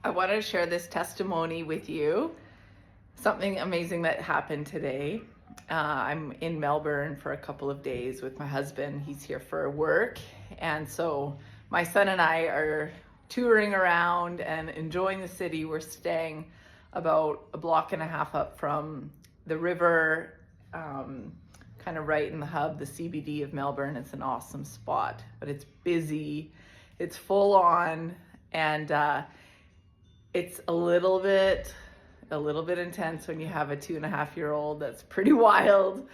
I want to share this testimony with you. Something amazing that happened today. I'm in Melbourne for a couple of days with my husband. He's here for work. And so my son and I are touring around and enjoying the city. We're staying about a block and a half up from the river, kind of right in the hub, the CBD of Melbourne. It's an awesome spot, but it's busy, it's full on, and it's a little bit intense when you have a 2.5-year-old. That's pretty wild.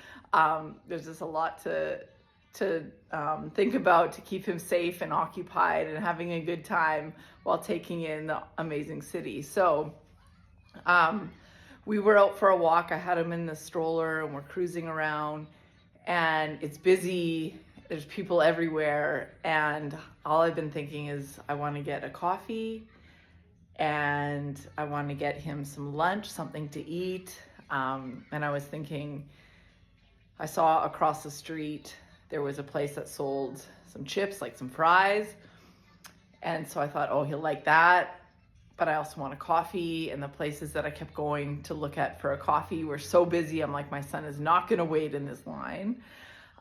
There's just a lot to think about to keep him safe and occupied and having a good time while taking in the amazing city. So we were out for a walk. I had him in the stroller and we're cruising around, and it's busy. There's people everywhere, and all I've been thinking is I want to get a coffee and I want to get him some lunch, something to eat. And I was thinking, I saw across the street there was a place that sold some chips, like some fries. And so I thought, oh, he'll like that. But I also want a coffee. And the places that I kept going to look at for a coffee were so busy. I'm like, my son is not going to wait in this line.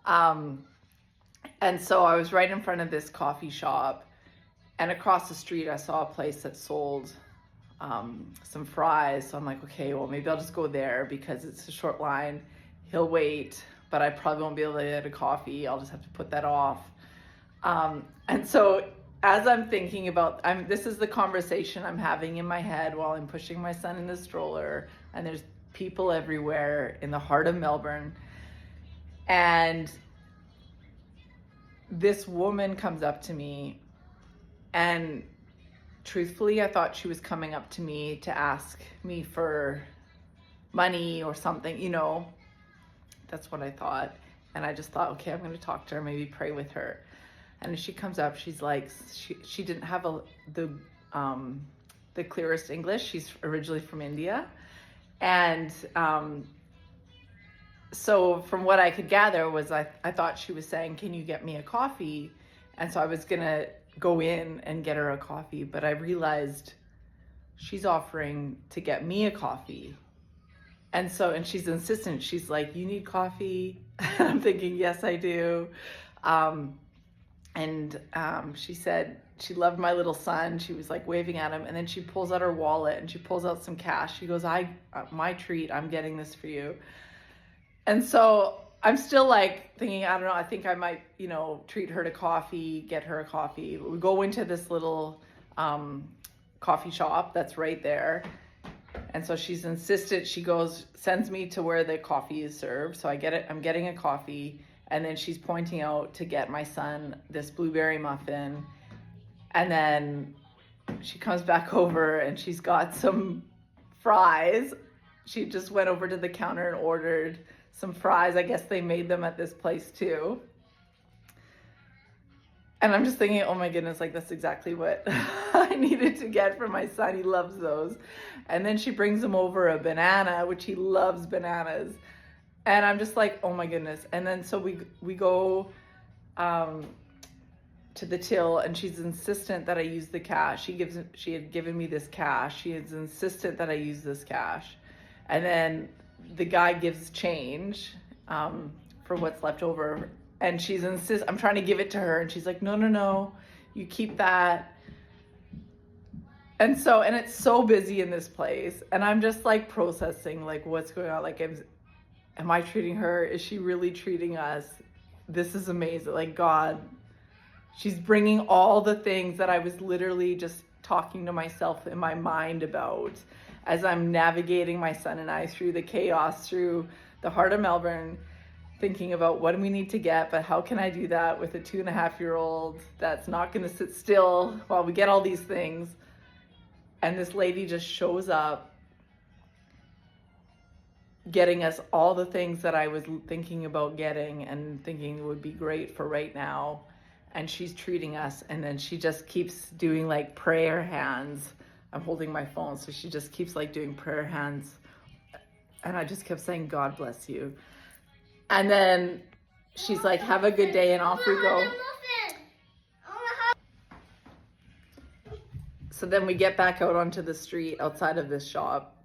And so I was right in front of this coffee shop. And across the street, I saw a place that sold some fries. So I'm like, okay, well, maybe I'll just go there because it's a short line. He'll wait, but I probably won't be able to get a coffee. I'll just have to put that off. And so as I'm thinking about, this is the conversation I'm having in my head while I'm pushing my son in the stroller, and there's people everywhere in the heart of Melbourne. And this woman comes up to me, and truthfully, I thought she was coming up to me to ask me for money or something, that's what I thought. And I just thought, okay, I'm going to talk to her, maybe pray with her. And as she comes up, she's like, she didn't have the clearest English. She's originally from India. And so from what I could gather was I thought she was saying, can you get me a coffee? And so I was going to go in and get her a coffee, but I realized she's offering to get me a coffee. And she's insistent. She's like, you need coffee? And I'm thinking, yes, I do. She said she loved my little son. She was like waving at him. And then she pulls out her wallet and she pulls out some cash. She goes, my treat, I'm getting this for you. And so I'm still like thinking, I don't know, I think I might, treat her to coffee, get her a coffee. We go into this little coffee shop that's right there. And so she's insistent. She sends me to where the coffee is served. So I'm getting a coffee. And then she's pointing out to get my son this blueberry muffin. And then she comes back over and she's got some fries. She just went over to the counter and ordered some fries. I guess they made them at this place too. And I'm just thinking, oh my goodness, like that's exactly what I needed to get for my son. He loves those. And then she brings him over a banana, which he loves bananas. And I'm just like, oh my goodness. And then so we go to the till, and she's insistent that I use the cash. She had given me this cash. She is insistent that I use this cash. And then the guy gives change for what's left over. And she's I'm trying to give it to her, and she's like, no, you keep that. And it's so busy in this place, and I'm just like processing like what's going on. Like, am I treating her? Is she really treating us? This is amazing. Like, God, she's bringing all the things that I was literally just talking to myself in my mind about as I'm navigating my son and I through the chaos, through the heart of Melbourne, thinking about what do we need to get, but how can I do that with a 2.5-year-old that's not going to sit still while we get all these things. And this lady just shows up getting us all the things that I was thinking about getting and thinking would be great for right now. And she's treating us, and then she just keeps doing like prayer hands. I'm holding my phone, so she just keeps like doing prayer hands. And I just kept saying, God bless you. And then she's like, have a good day, and off we go. So then we get back out onto the street outside of this shop,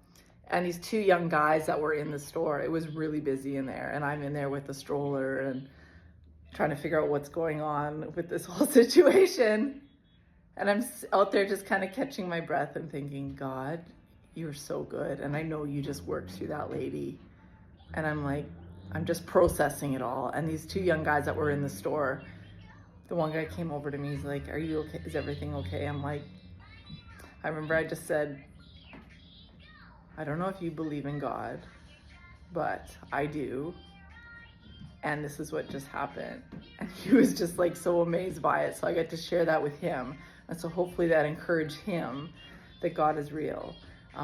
and these two young guys that were in the store, it was really busy in there, and I'm in there with the stroller and trying to figure out what's going on with this whole situation. And I'm out there just kind of catching my breath and thinking, God, you're so good. And I know you just worked through that lady. And I'm like, I'm just processing it all. And these two young guys that were in the store, the one guy came over to me, he's like, are you okay? Is everything okay? I'm like, I remember I just said, I don't know if you believe in God, but I do. And this is what just happened. And he was just like so amazed by it. So I got to share that with him. And so hopefully that encouraged him that God is real.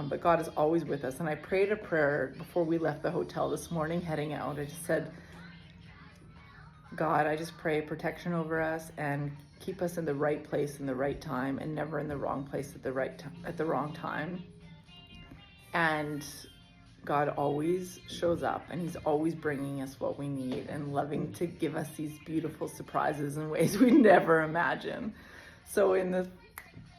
But God is always with us. And I prayed a prayer before we left the hotel this morning, heading out. I just said, God, I just pray protection over us and keep us in the right place in the right time, and never in the wrong place at the wrong time. And God always shows up, and he's always bringing us what we need and loving to give us these beautiful surprises in ways we never imagine. So in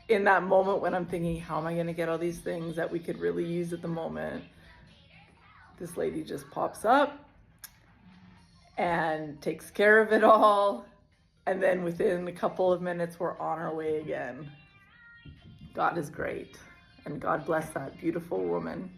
that moment when I'm thinking, how am I going to get all these things that we could really use at the moment, this lady just pops up and takes care of it all. And then within a couple of minutes, we're on our way again. God is great. And God bless that beautiful woman.